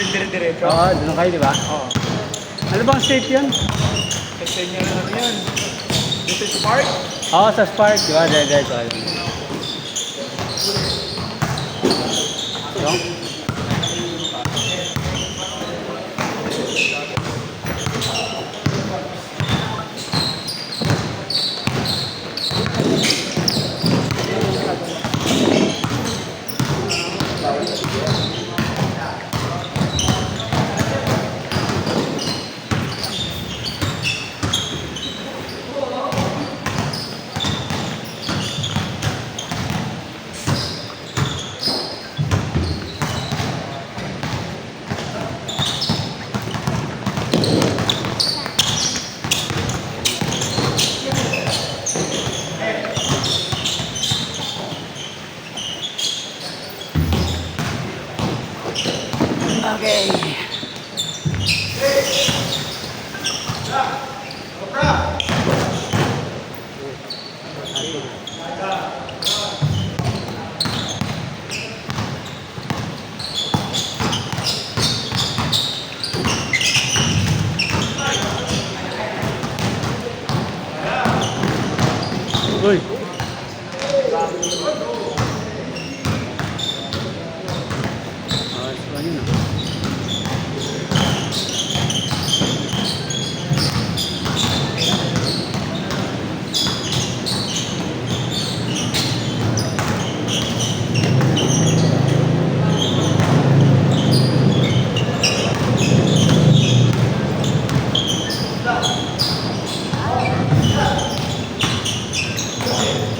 Dire-diretso? Oo, doon kayo, di ba? Oo. Ano bang state yun? Kasi nyo na ano yun. Dito sa park? Oo, sa Spark, di ba? Diretso. Yung? Okay. Uy. Ano na?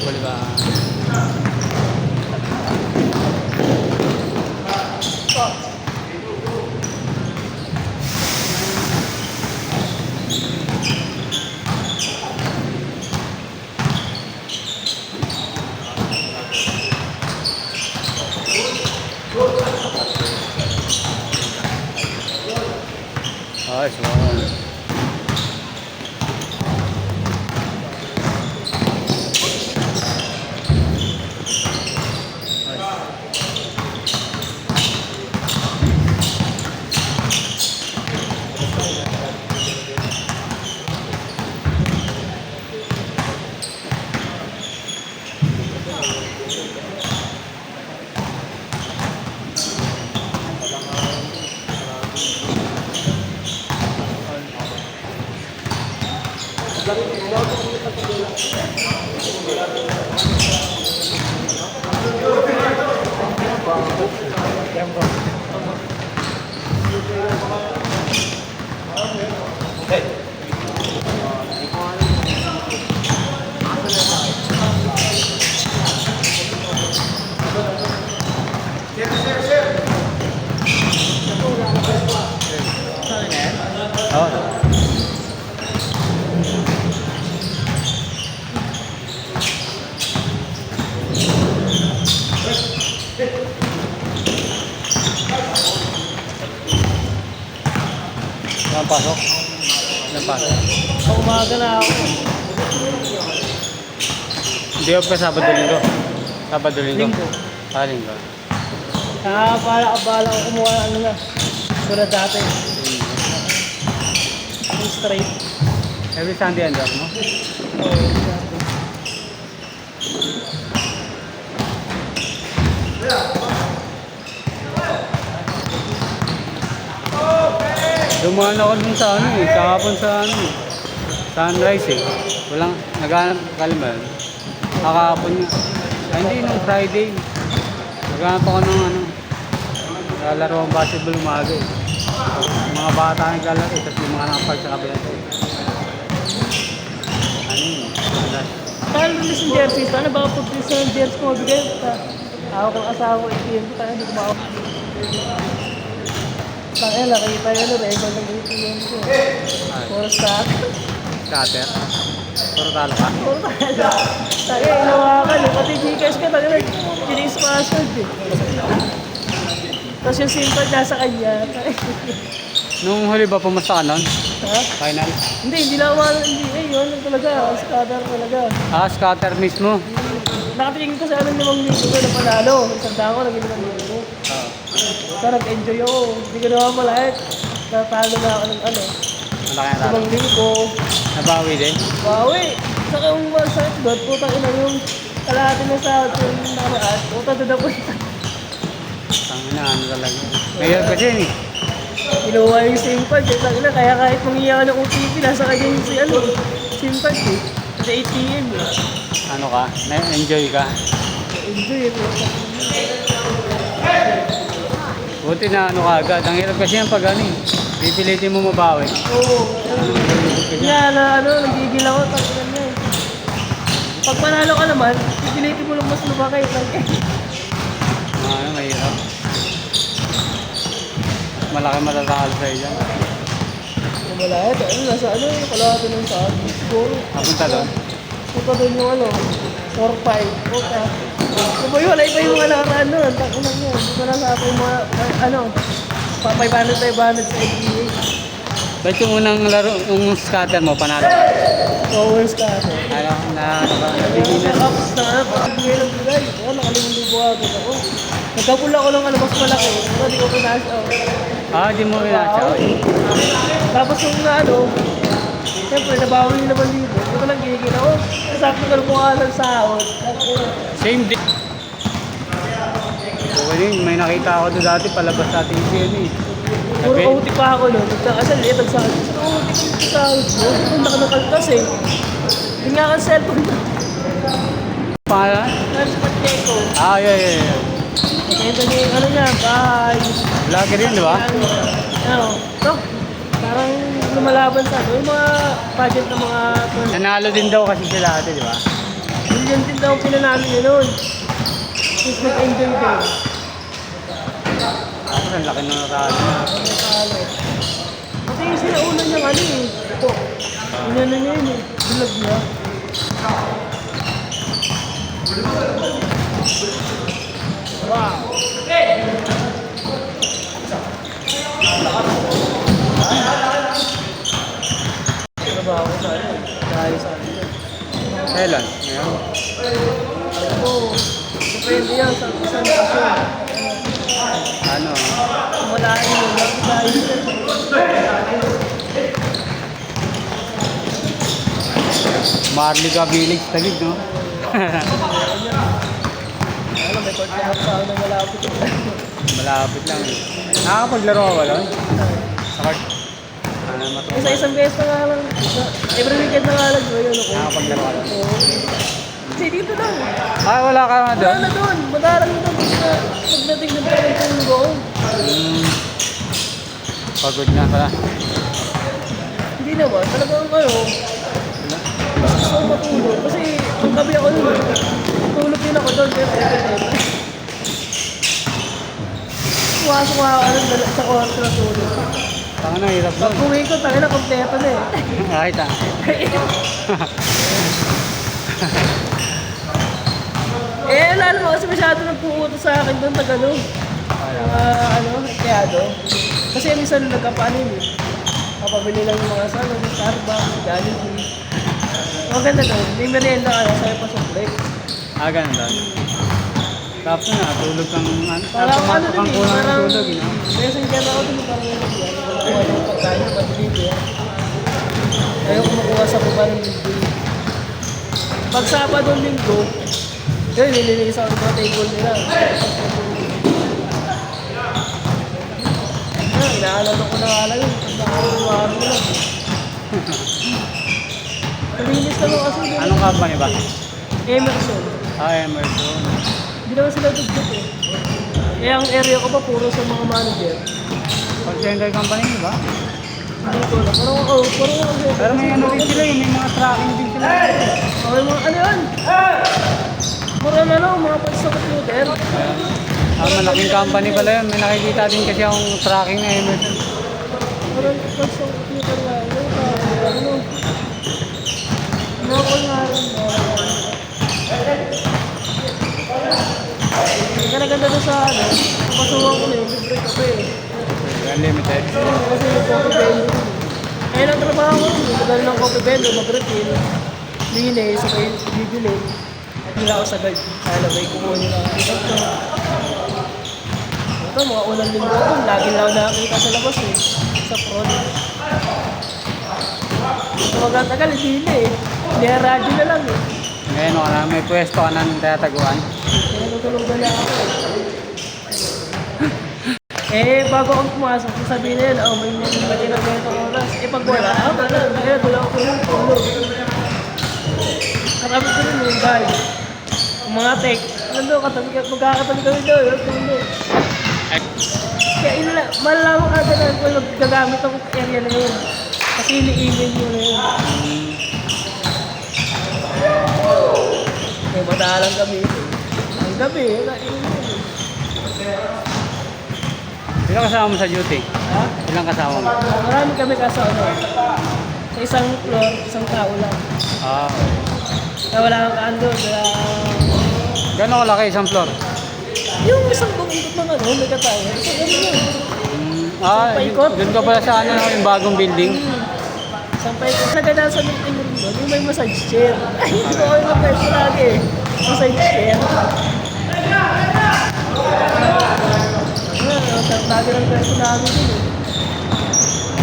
Boleh ba? Oh, semua. Oh. Pasok. Napasok. Sa umaga na ako. Hindi off ka Sabado Linggo. Sabado Linggo. Linggo. Ah, Linggo. Bala ko kumuha ano na. Sura dati. Straight. Every Sunday andar mo? Dumaan ako dun sa ano eh, kahapon sa ano eh, Sunrise eh. Walang, naghanap, kaliman. Kahapon nga. Ay hindi, nung Friday. Naghanap ako ng ano, lalaro ang basketball umaga eh. Yung mga bata naglalaro eh, tapos yung mga nakapag sa kabila eh. Ano yun? Paano rin yung jersey? Paano ba pag sa jersey ko mabigay? Ako kang asawa, ATM ko tayo, hindi ko makaw. Tangela, nakita yun, record ng ATM ko. Puro start. Scatter? Puro talo ka? Puro talo. Tangela, inawakan. Pati Gcash ka, tangela, chinis password eh. Tapos yung SIM card nasa kanya. Nung huli ba pumasta ka nun? Ha? Final? Hindi lang hindi. Yun talaga, scatter talaga. Ah, scatter mismo? Nakatingin ko sa 5,000 ko na panalo. Isang dako, naging 5,000. Oo. Basta nag-enjoy ako. Hindi ko naman malahit. Natalo na ako ng ano. Malaki na talo. 5,000. Nabawi din. Bawi. Saka yung masakit doon, putang ina yung kalahati na sa atin nakaraan. Putang doon ako. Tangina, ano talaga. Ngayon kasi yun eh. Kinuha yung SIM card. Kaya kahit mangiya ka ng OTP, nasa kanya yung SIM card eh. Sa ATM eh. Ano ka? Na-enjoy ka? Enjoy eh. Buti na ano ka agad. Ang hirap kasi yan pag ano eh. Pipilitin mo mabawi. Oo. Kaya na ano, nagigil ako. Takilan niya eh. Pag manalo ka naman, pipilitin mo lang mas lumaki. Ano, mahirap. Malaki matatalo sa'yo dyan. Wala ito. Ano, nasa ano eh. Kalahati ng saan. Siguro. Napunta doon. Punta doon yung ano. 4-5. Okay. Diba yun, wala iba yung mga nakaraan nun. Takilan niya. Hindi ko nasabi yung mga, ano, 500 sa NBA. Ba't yung unang laro, yung scatter mo, panalo? Powers ka ako. Ano, ano ba? Hindi na tapos na ano, pagbigay ng bigay. Oo, nakalimutan agad ako. Nagkapula ko ng ano, mas malaki. Pero di ko pinash out. Di mo pinasya. Tapos yung na ano, siyempre nabawi yung 5,000. Hindi ko nagigil ako. Sakto ka lumukha ng sahod. Same day. Okay din, may nakita ako doon dati palabas sa ating CN eh. Puro OT pa ako nun. Nagkakasal, nagsahod. Saan OT ko yung sahod ko? Punta ka nakaltas eh. Hindi nga ka cellphone na. Pangalan? Nasa Pacheco. Yeah. Ito niya yung ano niya, bye. Vlogger yun, di ba? Ano, no? Parang lumalaban sa ano, yung mga pageant ng mga... Nanalo din daw kasi sila ate, di ba? Million din daw pinanalo niya nun. Tapos nag-enjoy din. Tapos ang laki ng natalo. Natalo. Kasi yung sinauna niyang ano eh. Ito. Inano niya yun eh. Bulag niya. Wow. Trabaho ko sa ano. Dahil sa ano. Kailan? Ngayon? Oo. Depende yan sa isang kasyon. Ano? Wala yun. Dahil Marlica Village, Taguig, no? ano, may pagkakas pa ako na malapit. Malapit lang eh. Nakakapaglaro ka ba doon? Sa kart? Matuwa. Isang beses na nga lang. Every weekend na nga lang. Yun ako. Nakakapaglaro ka doon? Oo. Kasi dito lang. Wala ka na Wala doon? na doon. Madalang na doon. Pagdating na tayo ng tulog. Pagod na pala. Hindi naman. Talagang ano. Gusto ko matulog. Kasi ang gabi ako nun. Tulog din ako doon. Pumasok nga ako sa oras na tulog. Tanga na, hirap doon. Pag uwi ko, tangin na kompleto na eh. Kahit Wala naman kasi masyado nagpuuto sa akin doon taga ano. Kayado. Kasi minsan nagkapanin eh. Kapabili lang yung mga salo, Starbucks, Jollibee. Maganda doon, may merienda ka na sa'yo pa sa break. ganun doon. Tapos na, tulog kang Parang ano din eh, kulang ng parang tulog, you know? messenger ako din, parang ano yan. Kuha ng pagkain, pag-deliver yan. Ayaw kumukuha sa baba ng linggo. Pag Sabado linggo, yun, nililinis ako ng mga table nila. Inaalala ko na nga lang yun. Ang nakakawari nila. Malinis na lang kasi yun. Anong company ba? Emerson. Emerson. Hindi naman sila dugdug eh. Eh, ang area ko pa puro sa mga manager. Call center company, di ba? Hindi ko na. Parang ako. Pero may ano rin sila, may mga tracking din sila. Okay, mga ano yan? Mura na lang, mga pag sa computer. Malaking company pala yun. May nakikita din kasi akong tracking na Emerson. Parang pag sa computer na. Ano? Nakakol nga rin. Ganda doon sa ano. Kapasuhan ko na yung libre kape eh. Unlimited. Kasi yung coffee vendor. Ayun ang trabaho ko. Magdala ng coffee vendor, mag-refill. Linis, okay, bibili. At nila ako sagad. Kaya may kumuha nila. Ito, mga unang linggo ito, lagi lang ako nakakita sa labas eh. Sa front. Magatagal, hindi na eh. Radyo na lang eh. Ngayon, may pwesto ka na tataguan. Kaya natulog na lang ako eh. Bago ako pumasok, sabihin na yun, oh, may mga na ganitong oras. Pag wala, wala. Kaya doon ako tulog. Karami ko rin yung guys. Yung mga tech, magkakatabi kami doon, tulog. Kaya yun lang, malalaman ka na kung gagamit ang area na yun. Kasi ini-email nyo na yun. Eh, madalang kami. Ang gabi, Ilang kasama mo sa duty? ha? Ilang kasama mo? Marami kami kasama. Sa isang floor, isang tao lang. Ah, okay. Kaya wala kang kaando, kaya... Gano'n kalaki isang floor? Yung isang buong ikot ng ano, may katayo. Isang ano yun. Paikot? Doon ka pala sa ano, yung bagong building? Isang paikot. Naganda sa meeting room doon, yung may massage chair. Ay, hindi ko kayo mag-pwesto lagi. Massage chair. Lagi ng pwesto namin dun eh.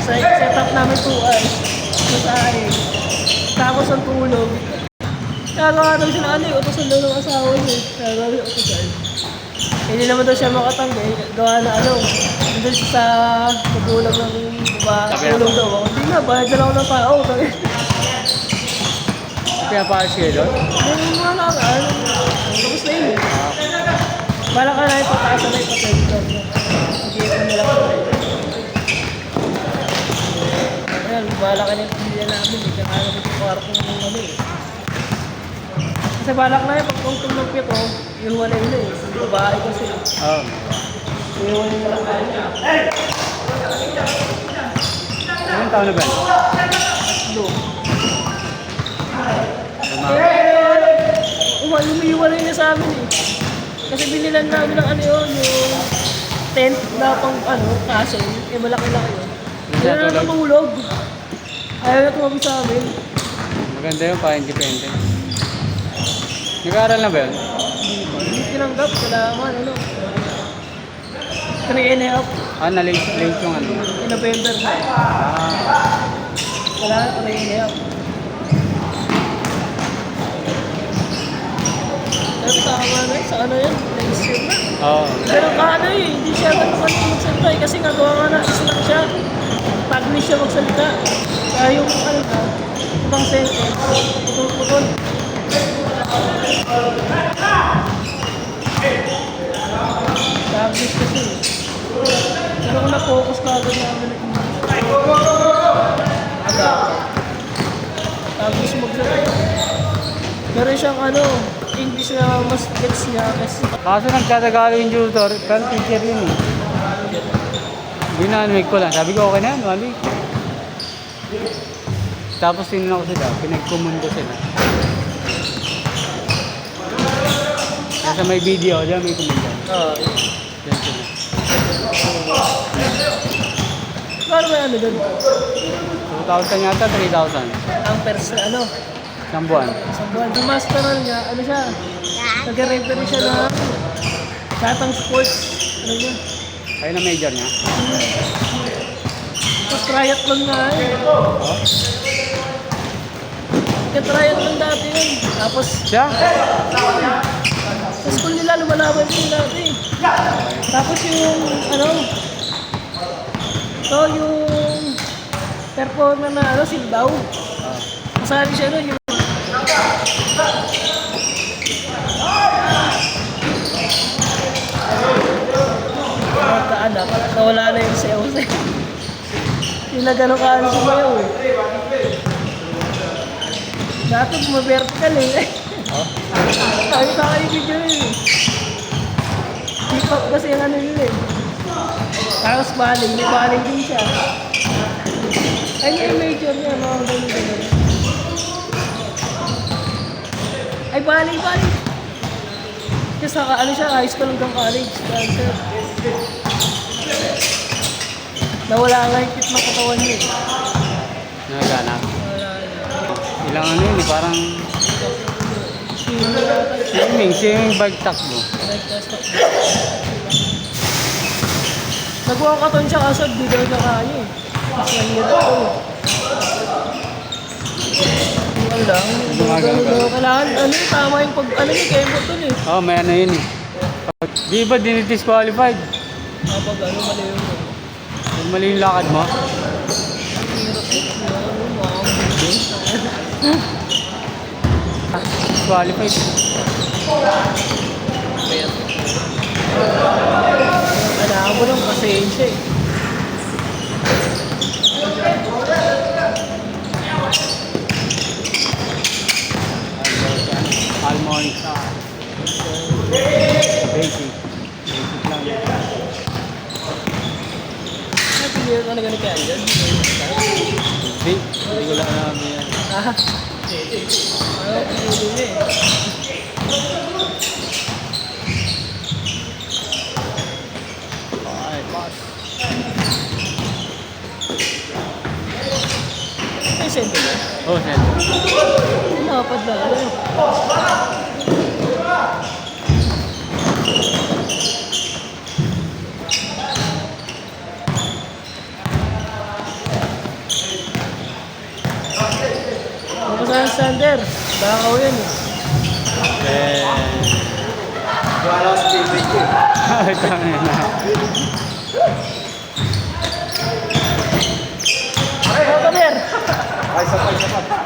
Set up namin 2 hours. Masahe. Tapos ang tulog. Kagawa daw siya na ano eh, utosan daw ng asawa niya. Kagawa siya utosan. Hindi naman daw siya makatanggi. Gawa na ano. Doon siya sa magulang ng tulog daw ako. Hindi na, bayad na lang ako ng tao. Pinapayos kayo doon? Yung mga nakaan. Tapos na yun eh. Bala ka na ipataasa na ipatento. Mag-iipon nila ko. Ayan, bala ka na yung pamilya namin eh. Kaya kaya yung kwarto ng ano eh. Kasi balak na yung pagtungtong ng pito, ihuwalay na eh. Babae kasi. Oo. Ihuwalay na lang kaya. Ilang taon na ba? Tatlo. Umiiwalay na sa amin eh. Kasi binilan namin ng ano yun, yung tent na pang ano, kaso, eh malaki-laki yun. Hindi na natulog. Ayaw na tumabi sa amin. Maganda yun, pa-independent. Nag-aaral na ba yun? Hindi tinanggap, kailangan ano. 3.5 Na-late yung ano. in November na. Kailangan 3.5. Pero tama na sa ano yun, next year na. Oo. Pero ano eh, hindi siya ganun magsalita eh, kasi nagawa nga na islang siya. Taglis siya magsalita. Kaya yung ano na, ibang sentence, putol-putol. Taglis kasi eh. Pero kung na-focus ka agad namin na aga. Taglis magsalita. Meron siyang ano, English na mas gets niya kasi Kaso nagtatagalo yung tutor, pero teacher yun eh. Binanwig ko lang. Sabi ko, okay na yan, 1 week. Tapos tinanong ko sila, pinag-command ko sila. Nasa may video, dyan may command dyan. Dyan sila. paano ba ano doon? 2,000 yata, 3,000. Ang pers ano, Isang buwan. sa buwan. Yung masteral niya, ano siya? Nag-referee siya ng Satang Sports. Ano niya? Ayun ang major niya. Tapos triathlon nga eh. Nag-triathlon dati yun. Tapos Siya? sa school nila, lumalaban din dati. Tapos yung, ano, ito yung performer na, ano, Sildaw. Masali siya nun, yung anak, nawala na yung sayo. Yung nagano ka ano sumayaw eh. Dati bumavertical eh. Sabi pa kayo video yun eh. Keep up kasi yung ano yun eh. Tapos baling, may baling din siya. Ay, yung major niya, mga ganun-ganun. Ay, baling. Kasi ano siya, high school hanggang college. Dancer. Nawala nga yung kit ng katawan niya eh. Nagaganap. Wala na. Ilang ano yun eh, parang swimming bag takbo. Like, Nag-walkathon siya kaso di daw siya kaya eh. Mas mahirap daw eh. Yun lang. Kailangan, ano tama yung pag, ano yung kemot dun eh. Oh, may ano yun eh. Di ba dinidisqualified? Kapag ano, mali yun eh. Kung mali yung lakad mo? Hirap yun. Ano, makakabili. Disqualified. Kailangan mo ng pasensya eh. Almond sa basic. Basic lang yun. Napili ka na ganun kaya dyan? Hindi ko lang namin yan. Ah, ano, pinili niya eh. Okay, boss. Ay, sento na. Oh, sir. Napad lang. Ano? Ano ka saan, Sander? Bakaw yan eh. Wala ko sa TV ko. Ito na yun na. Ay, Sander! Ay, isa pa.